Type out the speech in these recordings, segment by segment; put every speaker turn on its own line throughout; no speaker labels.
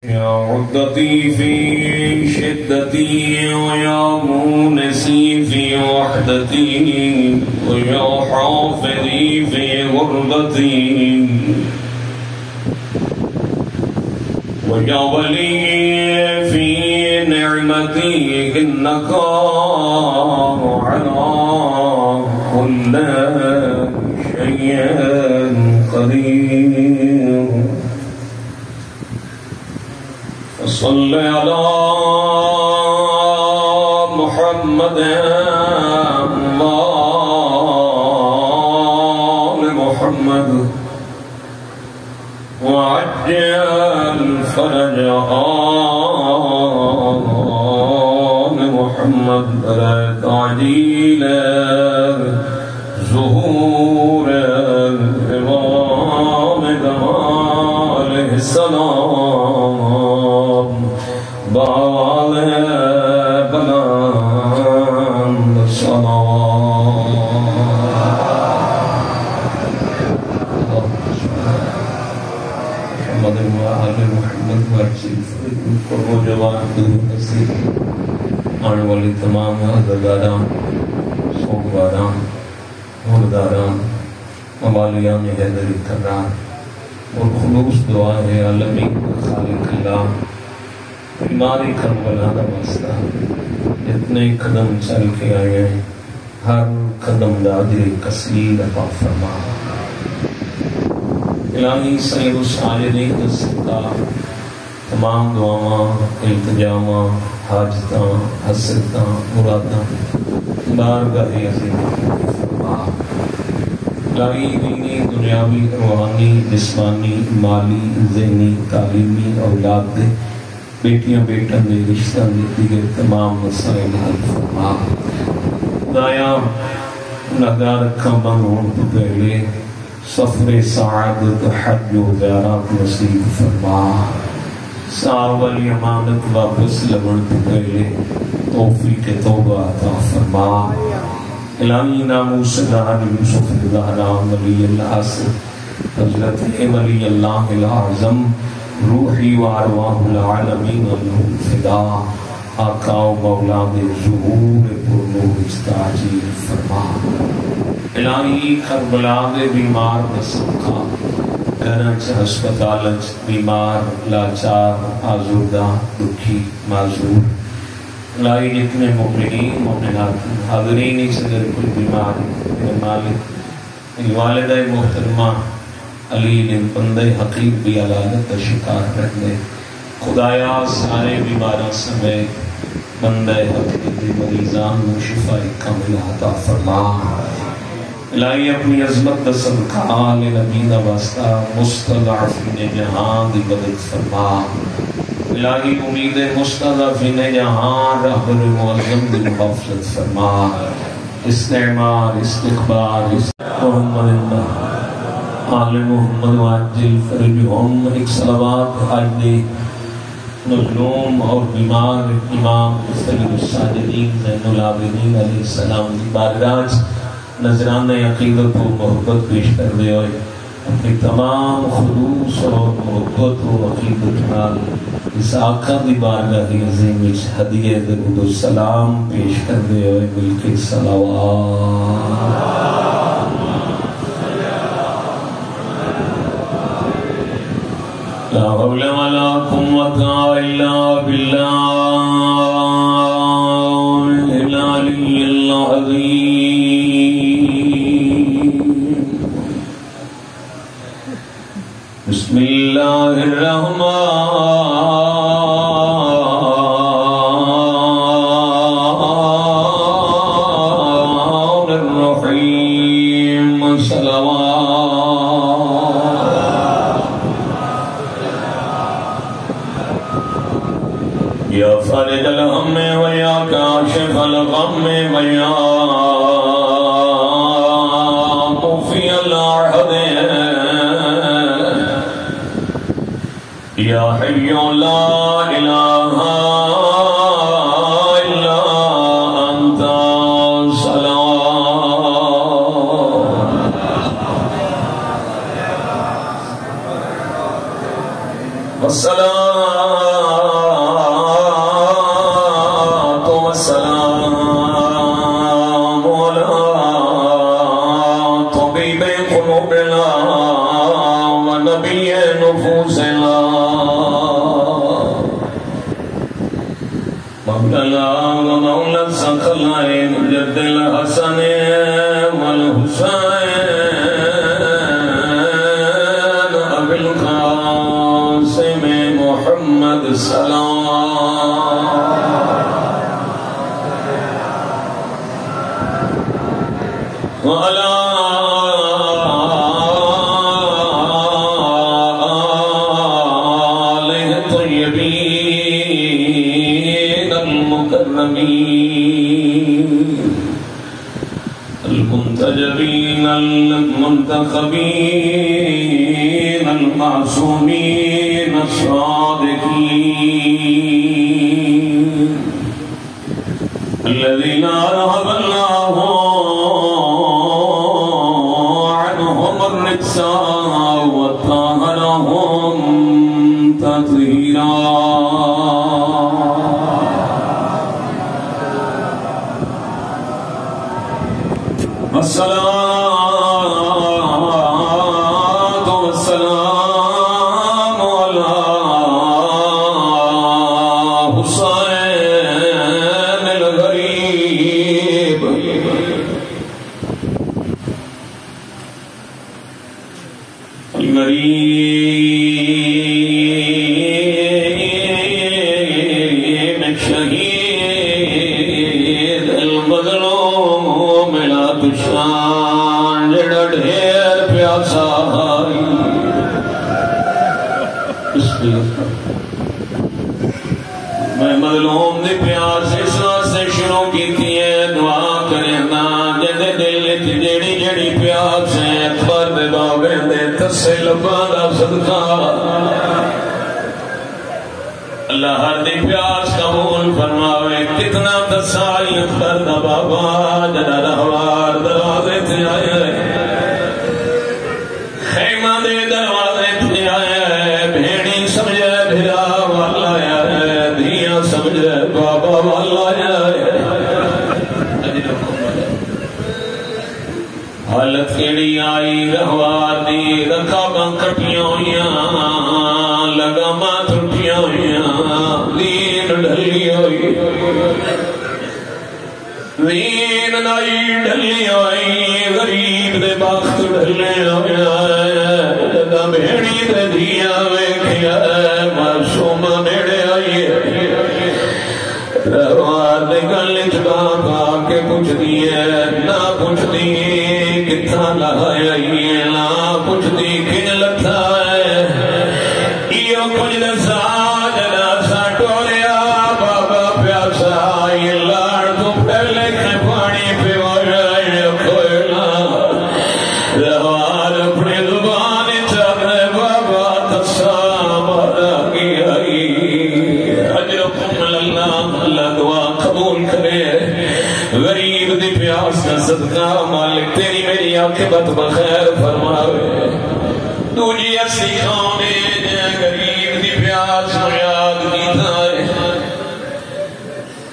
يا عدتي في شدتي ويا مونسي في وحدتي ويا حافظي في غربتي ويا ولي في نعمتي إنك على كل شيء قدير صل على محمد وآل محمد وعجل فرج آل محمد تعجيل ظهور الإمام عليه السلام بعد بلند الصلاة محمد وآل محمد وعجل فرج آل آنے والی تمام عزاداران سوگواران مرداران موالیان حیدر کرار اور خلوص دعا ہے عالمین خالق اللہ بیماری کربلا کا واسطہ جتنے قدم چل کے آئے ہیں ہر قدم دادر کثیر عطا فرما الہی سید الساجدین دستہ تمام دعاواں التجاواں حاجتاں حسرتاں مراداں بارگاہ عظیم فرما الہی دینی دنیاوی روحانی جسمانی مالی ذہنی تعلیمی اولاد دے بیٹیاں بیٹن دے رشتہ دے دیگر تمام مسائل حل فرما خدایا گناہگار اکھاں بند ہون تو پہلے سفر سعادت حج و زیارات نصیب فرما سال والی امانت واپس لبن تو پہلے توفیق توبہ عطا فرما الہی ناموس دہر یوسف زہران ولی اللہ سے حضرت ولی اللہ العظم روحی و ارواح العالمین لہم فدا آقا و مولا دے ظہور پر نور استعجیل فرما الہی کربلا دے بیمار بسکا گرنچ ہسپتالچ بیمار لاچار آزردہ دکھی معذور الہی جتنے مؤمنین مومنات حاضرین سے اگر کوئی بیمار میرے مالک میری والدہ محترمہ علی بن بندے حقیق بھی علالت شکار رکھ دے خدایا سارے بیماروں سمیت بندے حقیق بھی مریضان و شفاء کامل عطا فرما الہی اپنی عظمت صدقہ آل نبی دا واسطہ مستضعفین جہان دی مدد فرما الہی امید مستضعفین جہان رہبر معظم دی محافظت فرما استعمار استقبال محمد اللہ آل محمد وعجل فرجہم ایک صلوات آج دے مظلوم اور بیمار امام سید الساجدین زین العابدین علیہ السلام دی بارگاہ نظران عقیدت و محبت پیش کر دے ہوئے اپنی تمام خلوص اور محبت و عقیدت نال اس آقا دی بارگاہ عظیم وچ ہدیہ درود و سلام پیش کر دے ہوئے ملک صلوات لا حول ولا قوة إلا بالله العلي العظيم بسم الله الرحمن الرحيم یا فارج الغم ویا کاشف الغم ویا مفی العہد یا حی لا الہ الا انت سلام والسلام المرتضى ومولى الثقلين جد الحسن والحسين أبي القاسم محمد سلام وعلى آله الطيبين المكرمين المنتجبين المنتخبين المعصومين الصادقين الذين أذهب الله عنهم الرجس وطهرهم تطهيرا والصلاة والسلام على حسين الغريب الشهيد المظلوم لا تشان جڑا ڈھیر پیاسا میں مظلوم دی پیاس اس واسطے شروع کی تھی دعا کرنا جدے دل جیڑی جیڑی پیاس ہے اکبر دے باغے دے تسے لبا دا صدقہ اللہ ہر دی پیاس قبول فرماوے کتنا تسائی اکبر دا بابا جڑا رہوار دروازے تھے آئے خیمہ دے دروازے تھے آئے بھیڑی سمجھے بھیرا والا ہے دھیاں سمجھے بابا والا ہے حالت کیڑی آئی رہوار دی رکاباں کٹیاں ہوئیاں لگاماں تھٹیاں ہوئیاں دین ڈھلی ہوئی دین نائی ڈھلی ہوئی غریب دے بخت ڈھلے ہویا جدہ بھیڑی دے دیا ویکھیا معصوم بیڑے آئی رہوار دے گل چکا پا کے پوچھ دیئے نہ پوچھ دی کتھا لہائی نہ پوچھ دی کن لکھا ہے یہ کچھ دسا جنا سا ٹوریا بابا پیاسا یہ لاڑ تو پہلے کے پانی پہ ہو جائے کوئلہ رہوار اپنی زبان چاہتے بابا تسا مارا کی آئی اجرکم اللہ اللہ دعا قبول کرے غریب دی پیاس کا صدقہ مالک تیری میری عاقبت بخیر فرماوے تجھے اسی کھانے غریب دی پیاس کو یاد کیتا ہے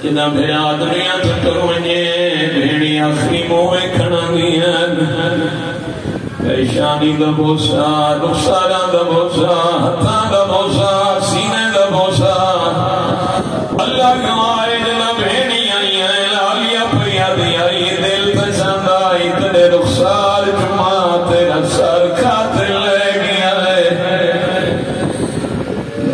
جنہ بھیڑا دنیا تو کروئے بھیڑی آخری موے کھنا دیا پریشانی دا بوسا رخسارا دا بوسا ہتھاں دا بوسا سینے دا بوسا اللہ گوائے جنہ بھیڑی آئی ہیں لالیا پریادی آئی دل پسند آئی تیرے رخسار جمع تیرا سر کھاتے لے گیا ہے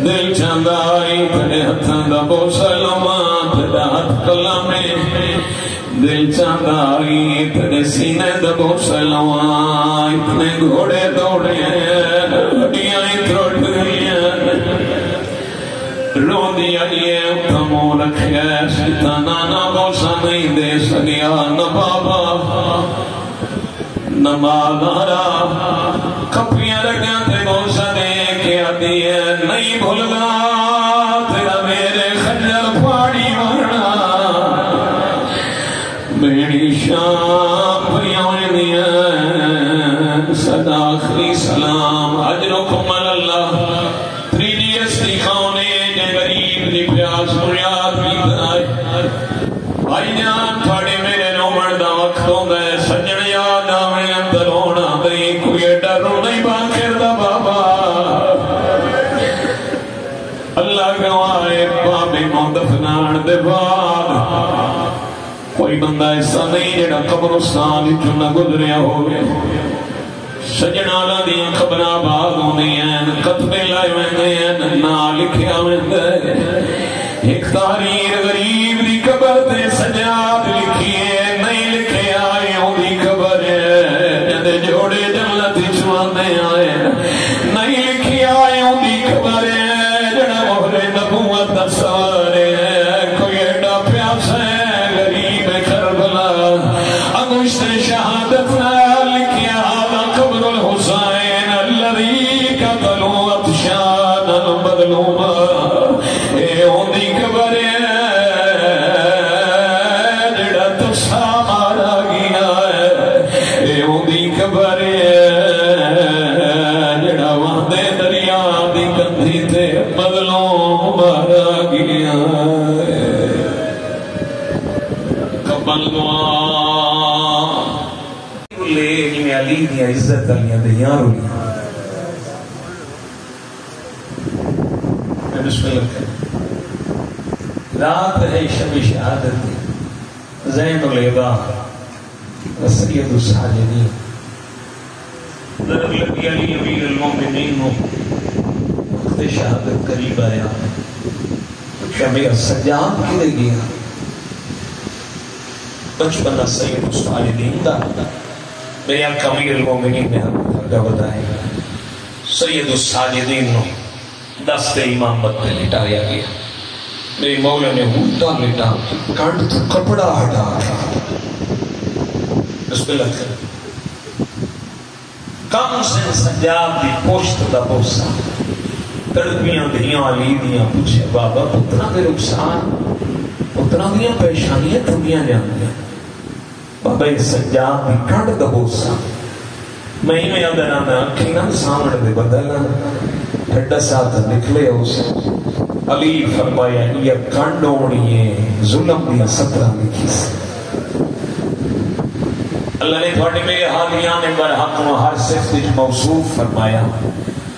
دل چاند آئی تیرے ہتھاں دا بوسا لما تیرا ہتھ کلامے دل چاند آئی تیرے سینے دا بوسا لما اتنے گھوڑے دوڑے ہیں ہڈیاں تروٹ گئی ہیں رو دیا یہ اتمو رکھے سیتا نانا بوسا نہیں دے سکیا نہ بابا نہ مالارا کپیاں رکھیں تے بوسا دے کے آتی ہے نہیں بھولنا تیرا میرے خجر پاڑی مارنا میری شام پریاں دیا صدا آخری سلام اجرکم اللہ تریجی استخانے غریب دی پیاس بنیاد بھی بنائے بھائی جان تھوڑے میرے رومن دا وقت ہو گئے سجن یاد آویں اندر ہونا دئی کوئی ڈرو نہیں باکر دا بابا اللہ گوائے بابی مدفنان دے بابا کوئی بندہ ایسا نہیں جڑا قبرستان وچوں نہ گزریا ہوئے سجنا دیاں خبراں آباد ہوندی ہیں کتبے لائے ہوندے ہیں نام لکھیا ہوندا ہے ایک تحریر غریب دی قبر تے سجاد لکھی ہے نہیں لکھیا اودی قبر ہے جدے جوڑے جنت وچ آندے آئے نہیں لکھیا اودی قبر ہے جڑا مہر نبوت دا سارے کوئی ایڈا پیاسا ہے غریب کربلا انگشت شہادت نہ لکھیا قبر الحسین الذي قتلوا عطشانا مظلوما اے ہوندی قبر جڑا تسا مارا گیا اے ہوندی قبر جڑا وہدے دریا دی کندھی تے مظلوم مارا گیا قبل لے علی دی عزت علیاں دے یار ہوئی بسم اللہ کریں رات ہے شب شہادت دی زین العباد سید الساجدین ضرب لگی علی امیر المومنین وقت شہادت قریب آیا پوچھا میرا سجاد کدے گیا بچپنا سید الساجدین دا میرے آقا امیر المومنین نے ہمیں بتایا سید الساجدین نے دست امامت پہ لٹایا گیا میری مولا نے ہونٹا لٹا کانٹ تو کپڑا ہٹا بسم اللہ کریں کم سے سجاد دی پوشت دا بوسا تڑپیاں دھیاں علی دیاں پوچھے بابا پتنا دے رخسان پتنا دیاں پیشانیاں ٹھنڈیاں جاندیاں بابا یہ سجاد دی کانٹ دا بوسا میں ہی میں اندر آنا کھینا سامنے دے بدلنا پھٹا ساتھ نکلے اس علی فرمایا یہ کانڈونی ہے ظلم دیا سترہ لکھی سے اللہ نے تھوڑی میرے حالیان برحق و ہر صفت موصوف فرمایا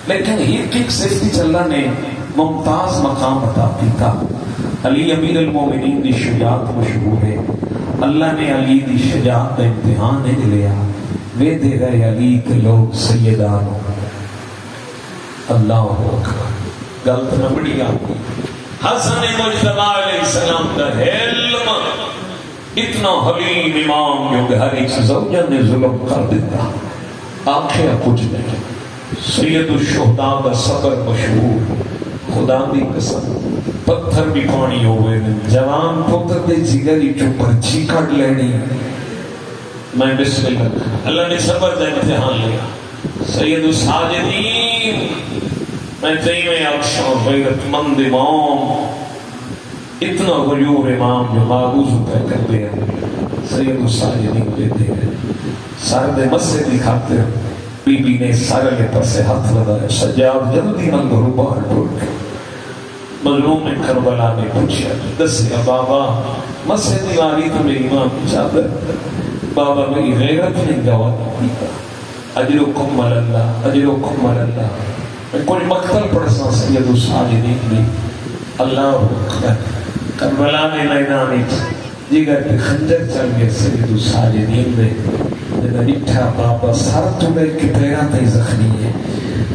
لیکن ایک صفت اللہ نے ممتاز مقام عطا کیتا علی امیر المومنین دی شجاعت مشہور ہے اللہ نے علی دی شجاعت کا امتحان نہیں لیا وہ دے گئے علی کے لوگ سیدانوں اللہ اکبر غلط نہ بڑی آتی حسن مجتبی علیہ السلام کا علم اتنا حلیم امام جو کہ ہر ایک زوجہ نے ظلم کر دیتا آنکھیں کچھ نہیں سید الشہداء کا صبر مشہور خدا دی قسم پتھر بھی پانی ہوئے جوان پتر دے جگری چوپر چیکڑ لینی میں بسم اللہ نے صبر دا امتحان لیا سید الساجدین میں تئی میں اکشاں غیرت مند امام اتنا غیور امام جو معبوض پہ کر دیا سید الساجدین دیتے ہیں سر دے مسے دکھاتے ہیں بی بی نے سارے لے پر سے ہاتھ لگا ہے سجاد جلدی من گھرو باہر ٹوٹ مظلوم کربلا نے پوچھا دسیا بابا مسے دیواری تو میری امام چادر بابا میری غیرت نہیں گواہ اجرکم اللہ اجرکم اللہ میں کوئی مقتل پڑھسا سید الساجدین بھی اللہ اکبر کربلا نے میدان جگر پہ خنجر چل گئے سید الساجدین میں جنہا ڈٹھا بابا سر تمہیں کہ پیرا تے زخمی ہے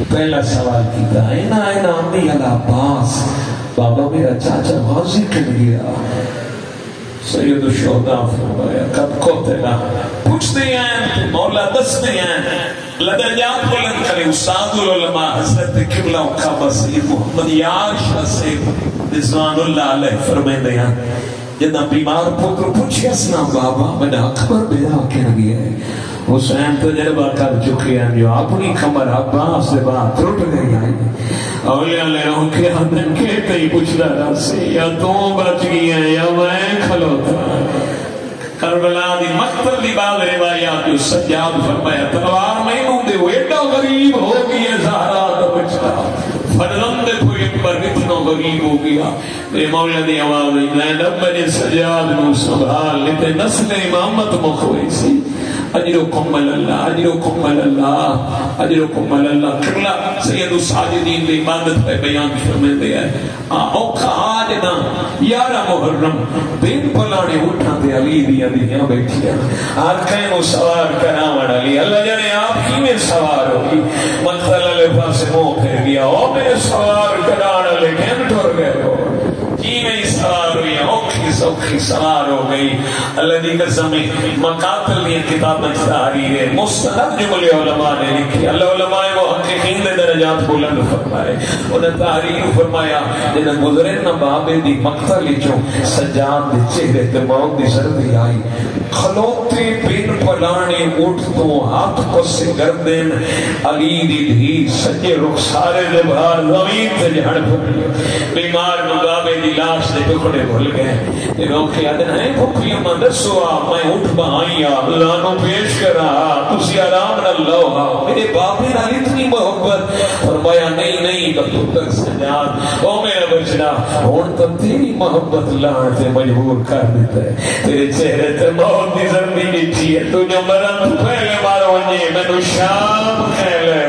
پہلا سوال کیتا اینا اینا امی علی عباس بابا میرا چاچا غازی کر گیا سید الشہداء فرمایا کب کو تیرا پوچھتے ہیں مولا دستے ہیں لدریات بلند کرے استاد العلماء حضرت قبلہ و کعبہ سید محمد یار شاہ سے رضوان اللہ علیہ فرمائے دیا جدہ بیمار پتر پوچھے اسنا بابا میں نے اکبر بیدا کہہ گیا ہے حسین تجربہ کر چکے ہیں جو اپنی کمر عباس سے بات ٹوٹ گئی ہے اولیاء لے رہوں کے حدن کہتے ہی پوچھ رہا سے یا تو بچ گئی ہیں یا میں کھلوتا کربلا دی مقتل دی بعض روایات جو سجاد فرمایا تلوار میں ہوندے وہ ایڈا غریب ہو گیا زہرا تو بچتا فرزند کوئی پر اتنا غریب ہو گیا میرے مولا دی آواز زینب بن سجاد نو سنبھال لیتے نسل امامت مخوئی سی اجرکم اللہ اجرکم اللہ اجرکم اللہ قبلہ سید الساجدین دی عبادت پہ بیان فرمائے دیا ہے اوکھا ساجدہ 11 محرم دن پلانے اٹھا دے علی دیا دیاں بیٹھیاں ہر کہیں سوار کراوڑ علی اللہ جانے آپ کی میں سوار ہوگی مقتل علیہ پاس مو پھر گیا او میں سوار کراوڑ علی کہیں ٹھور گئے ہو کی میں سوار ہوئی اوکھی سوکھی سوار ہو گئی اللہ دی قسم مقاتل دی کتاب میں تحریر ہے مستند جملے علماء نے لکھی اللہ علماء محققین دے درجات بلند فرمائے انہیں تحریر فرمایا جنہیں گزرے نہ بابے دی مقتل جو سجاد دے چہرے تے موت دی سردی آئی کھلوتے پین پلانے اٹھ تو ہاتھ کو سے گردن علی دی دھی سجے رخسارے دے بھار زمین سے جھڑ پھٹی بیمار مغابے دی لاش دے ٹکڑے بھول گئے تے روکے آدن ہے پھپی اما دسو میں اٹھ بہائی اللہ نو پیش کرا تسی آرام نہ لو میرے باپے نال اتنی محبت فرمایا نہیں کب تک سجاد او میرا بچڑا ہن تو تیری محبت لان تے مجبور کر دیتا ہے تیرے چہرے تے موت دی زردی لکھی ہے تو جو مرن پہلے مارو جی میں تو شام کھیلے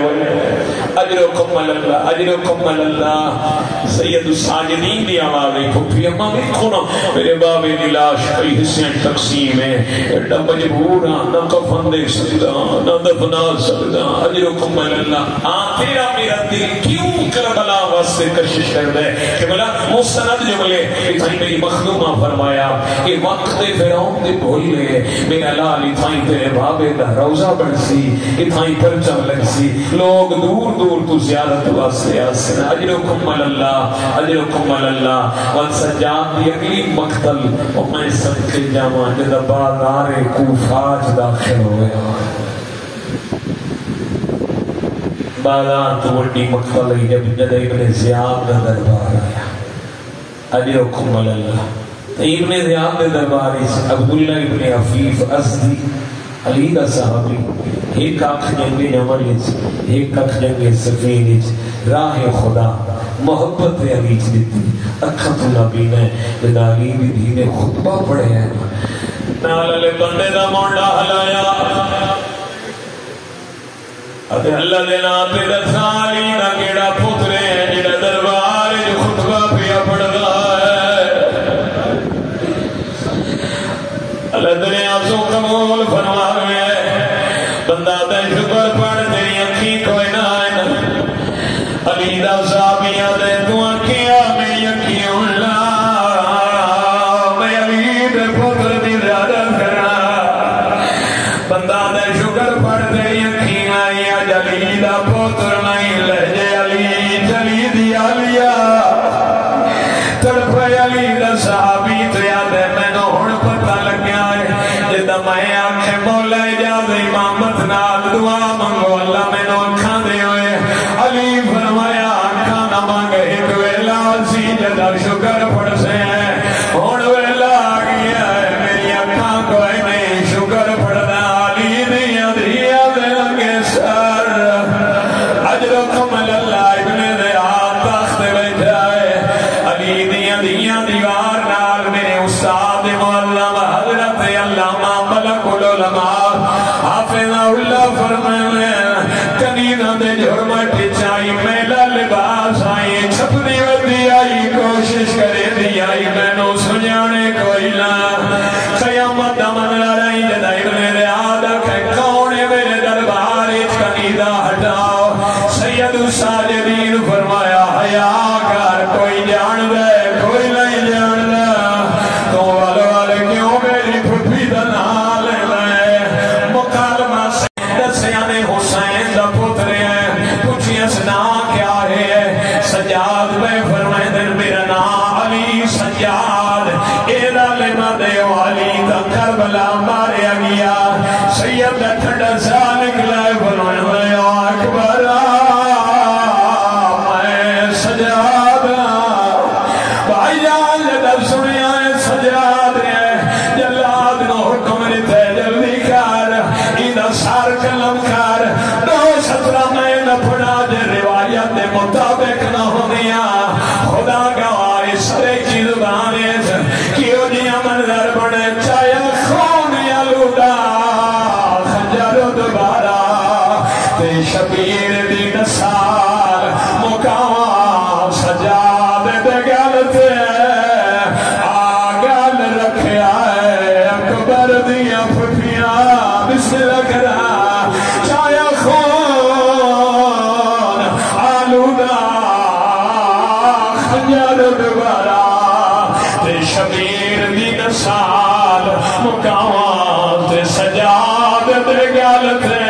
اجرکم اللہ اجرکم اللہ سید الساجدین دی آواز ہے پھپی اما بھی کھونا میرے بابے دی لاش کئی حصے تقسیم ہے ایڈا مجبور نہ کفن دے سکتا نہ دفنا سکتا اجرکم اللہ تیرا میرا دل کیوں کربلا واسطے کشش کر دے کہ بلا مستند جملے اتھائی میری مخدومہ فرمایا کہ وقت فرعون دے بھول لے میرا لال اتھائی تیرے بابے دا روزہ بڑھ سی اتھائی پرچم لگ سی لوگ دور تو زیارت واسطے آسن اجرکم اللہ وان سجاد دی اگلی مقتل او میں سب کے جاواں جدا بازار کوفہ داخل ہوئے بازار تو وڈی مقتل ہے جب جدا ابن زیاد دا دربار آیا اجرکم اللہ ابن زیاد دا دربار عبداللہ ابن عفیف ازدی علی دا صحابی ایک آنکھ جنگ نمرچ ایک آنکھ جنگ سفینچ راہ خدا محبت علی چ دیتی اکھاں تو نبی نے جدا علی بھی دھیرے خطبہ پڑھے ہیں نال علی بندے دا مونڈا ہلایا اتے اللہ دے نام تے دساں علی دا کیڑا پترے ہے جڑا دربار جو خطبہ پیا پڑھدا ہے اللہ دنیا سو قبول فرماوے بندہ تے شکر پڑھ تیری اکھی کوئی نہ آئے علی دا صحابیاں دے تو اکھیاں میری اکھیاں لا میں علی دے پتر دی زیادت کرنا بندہ تے شکر پڑھ تیری اکھیاں آئیاں علی دا پتر نہیں لے جے علی چلی دی آلیا تڑپے علی دا صحابی تو یاد ہے میں نو ہن پتہ لگیا ہے جدا میں آنکھیں مولا اجازت امامت نال دعا منگو اللہ میں نو اکھاں دے ہوئے علی فرمایا اکھاں نہ مانگے ایک ویلا سی جدا شکر پڑھ سے ہیں ہن ویلا آ گیا ہے میری اکھاں کوئی نہیں شکر پڑھنا علی دیا دیا دے لگے سر اجرکم اللہ ابن زیاد تخت بیٹھا ہے علی دیا دیا دیوار نال میرے استاد معلم حضرت علامہ ملک العلماء حافظ اللہ فرمائے کنینا دے جھرمٹ چائی میلا لباس آئی چھپنی ودی آئی کوشش کرے دی آئی میں نو سنجانے کوئی نہ قیامت دمن لڑائی جدا ابن زیاد کہ کونے میرے دربار کنیدہ ہٹاؤ سید الساجدین فرمایا حیا کر کوئی جان دے کوئی نہیں جان دے تو والے کیوں میری پھپھی دا نال لے مکالمہ سیانے حسین دا پتر ہے پوچھئے سنا کیا ہے سجاد میں فرمائے دن میرا نام علی سجاد ایدہ لینا دیو علی دا کربلا ماریا گیا سید دا ٹھنڈا سا نکلا فرمائے میں اکبر میں سجاد بھائی جان جدہ سنیا ہے سجاد ہے جلاد نو حکم رہتے جلدی کر ایدہ سار کلم کر دو سترہ میں نہ پڑا جے روایت دے مطابق نہ ہو دیا خدا گواہ سرے کی زبانے سے کیوں جیا منظر بڑے چاہے خون یا لوٹا خنجر دوبارہ تے شبیر دی نسال مقام سجاد دے گلتے
دوبارہ تے شبیر دی نسال مقامات سجاد دے گل تے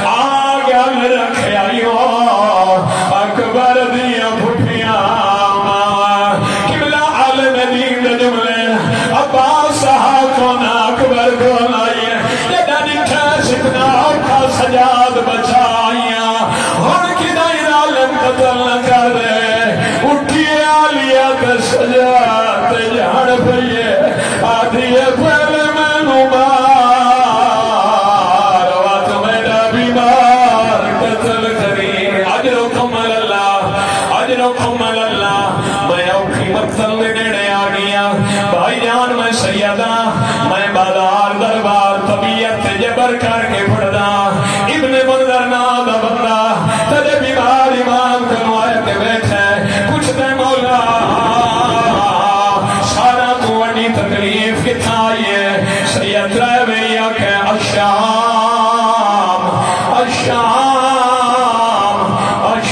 آ گل رکھے آئیو اکبر دیا پھٹیاں قبلہ عالم دین دے جملے عباس حاکون اکبر کو لائیے جدہ نکھا سکنا اوکھا سجاد بچائیاں ہن کی دائر عالم قتل نہ کر دے اٹھی آلیا تے سجاد تے جہاں پہیے آدھی پہلے میں نمار وات میرا بیمار قتل کریں اجرکم اللہ میں اوکھی مقتل نیڑے آ گیا بھائی جان میں سیدہ میں بازار دربار طبیعت جبر کر کے پڑھدا ابن منظر نام دا بندہ تجھے بیمار امام کنو آئے کے بیٹھے کچھ دے مولا سارا تو وڈی تکلیف کتنا آئیے سید رائے وییا کہ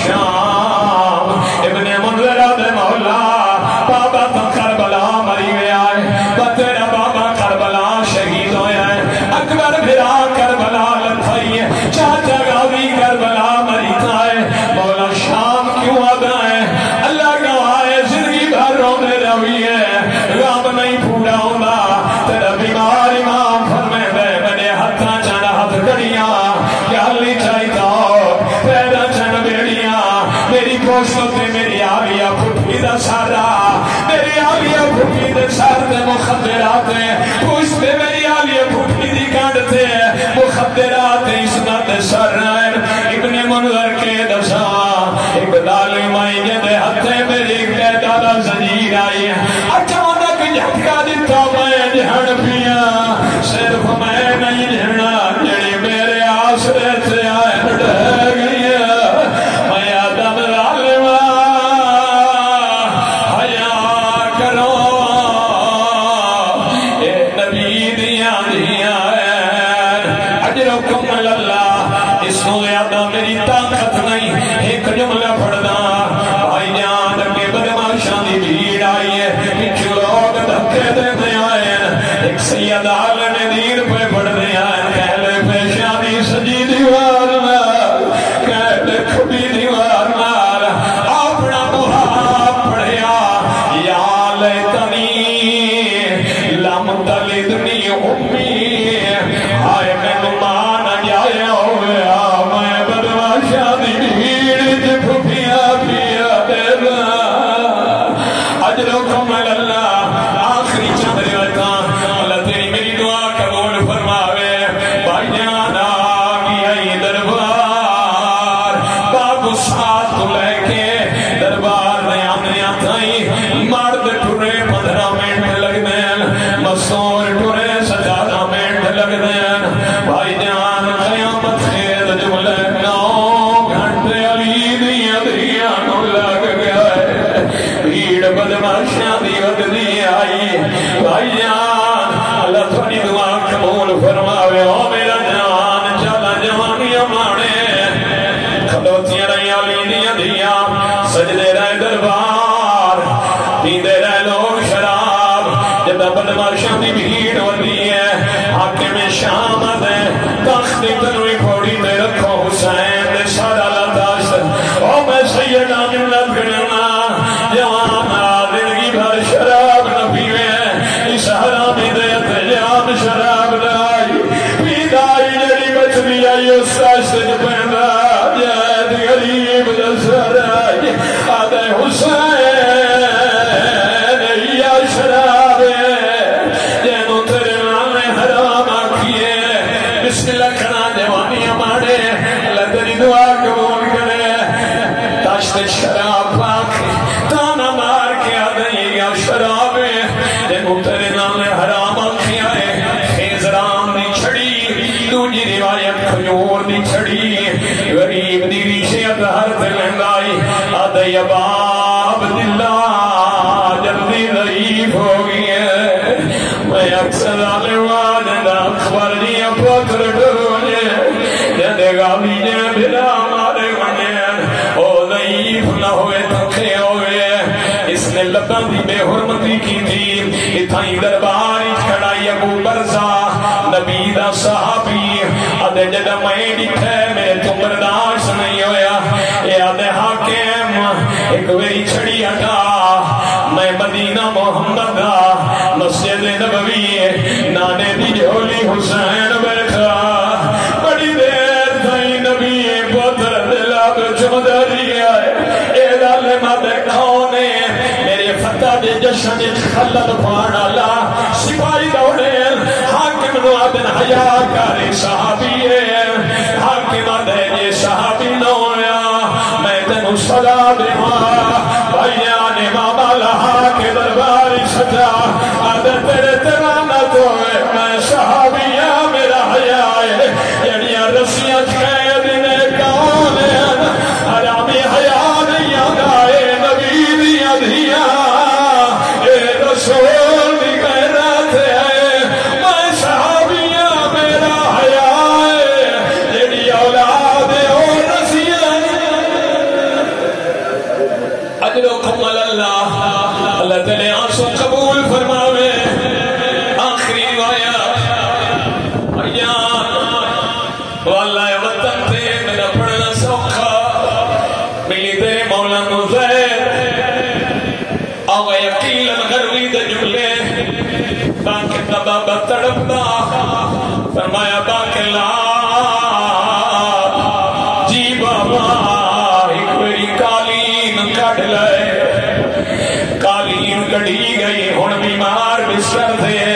الشام ابن منظر دے مولا بابا تو کربلا مری ہوئے آئے بتیرا بابا کربلا شہید ہوئے آئے اکبر بھرا کربلا لتھائی ہے چاچا غازی کربلا مری آئے مولا شام کیوں آگا ہے اللہ گواہ زندگی بھر رونے روی ہے غم نہیں پھوڑا ہونا تیرا بیمار امام فرمے دے میں ہتھاں چانا ہتھ کڑیاں گالی چاہیتا پیدا چن بیڑیاں میری کوشت میری آلیہ پھٹی دا سارا میری آلیہ پھٹی دے سار دے مخدرات پوچھ دے میری آلیہ پھٹی دی کانڈتے مخدرات اس دے سر ابن منظر کے دسا ایک دالی مائی جدے ہتھے میری ایک دادا زنجیر آئی اچانک جھٹکا دیتا میں جھڑ پیا صرف میں نہیں جھڑنا جڑی میرے آسرے سے آئے ڈہ گئی میں آدم ظالمہ حیا کرو اے نبی دیا دیا اجرکم اللہ اس کو زیادہ میری طاقت نہیں ایک جملہ پڑھنا بھائی جان کے بدماشاں دی بھیڑ آئی ہے کچھ لوگ دھکے دیتے آئے ایک سید عالم دین پہ پڑھنے آئے کہلے پیشاں دی سجی دیوار مار کہلے کھبی دیوار مار اپنا محاب پڑھیا یا لیتنی لم تلدنی امی آئے میں نمان جائے ہوئے میں بدماشاں دی بھیڑ جھپیا پیا دینا اجرکم اللہ آخری چند روایتاں اللہ تیری میری دعا قبول فرماوے بھائی جان آگی آئی دربار بابو ساتھ لے کے دربار نیا تھائی مرد ٹھرے 15 منٹ لگ دین مصور ٹھرے 17 منٹ لگ دین بھائی جان قیامت خیر جملے 9 گھنٹے علی دیا دیا نو لگ گئے بھیڑ بدماشاں دی ودنی آئی بھائی جان اللہ تھوڑی دعا قبول فرماوے او میرا جان چلا جوانیاں مانے کھلوتیاں رہی علی دیا دیا سجدے رہے دربار پیندے رہے لوگ شراب جب بدماشاں دی بھیڑ ہوتی ہے حاکم شام دے تخت تنوی پھوڑی میں رکھو حسین دے سارا لداشت او میں سیدہ ملت کرنا جوانا زندگی بھر شراب نہ پیوے اس حرامی دے اتجام شراب لائی پیدائی جڑی بچ بھی آئی اس ساشت پہندا جائد غریب دسر آئی آدھے حسین یا شراب جینو تیرے نامے حرام آکھئے بسم اللہ کھنا جوانی ہمارے اللہ تیری دعا قبول کرے تاشت شراب پاکھے تانا مار کے آدھے یا شراب جینو تیرے نامے حرام آکھئے خیزران دی چھڑی دوجی روایت کھجور دی چھڑی غریب دی ریشیت ہر دلنگائی آدھے یا باب دلہ جلدی ضعیف ہو گئی ہے میں اکثر آلوان دا اخبر دیا پتر ڈروجے جدے غامی جے بلا مارے گنے او ضعیف نہ ہوئے تکھے ہوئے اس نے لباں دی بے حرمتی کی تھی اتھائی دربار کھڑائی ابو برزا نبی دا صحابی آدھے جدہ میں ڈٹھے میرے تو برداشت نہیں ہویا اے آدھے حاکم ایک ویری چھڑی ہٹا میں مدینہ محمد دا مسجد نبوی نانے دی جھولی حسین بیٹھا بڑی دیر تھائی نبی پتر دلاب چمدری آئے اے دالے مادے کھونے میرے فتح دے جشن خلد پانا لا سپاہی دوڑے حاکم نو آدن حیاء کاری صحابی ہے حاکم آدھے یہ صحابی نویا میں تنو صدا دیوا بھائیان امام اللہ کے درباری سجا آدھے تیرے تیرانا تو ہے میں صحابیہ میرا حیاء ہے یعنی رسیاں قید نے کون ہے حرامی حیاء نہیں آدھائے نبی دیا دیا اے رسول دی غیرت ہے میں صحابیہ میرا حیاء ہے یعنی اولاد اور رسیاں اجرکم اللہ اللہ تعالی آنسو قبول فرماوے آخری روایت واللہ وطن تے میرا پڑھنا سوکھا ملی تیرے مولا نزیر آگا یقیل غروی دے جملے باقی تبابا تڑپنا فرمایا باقی لا جی بابا ایک میری کالین کٹ لائے کالین کڑی گئی ہون بیمار بستر تھے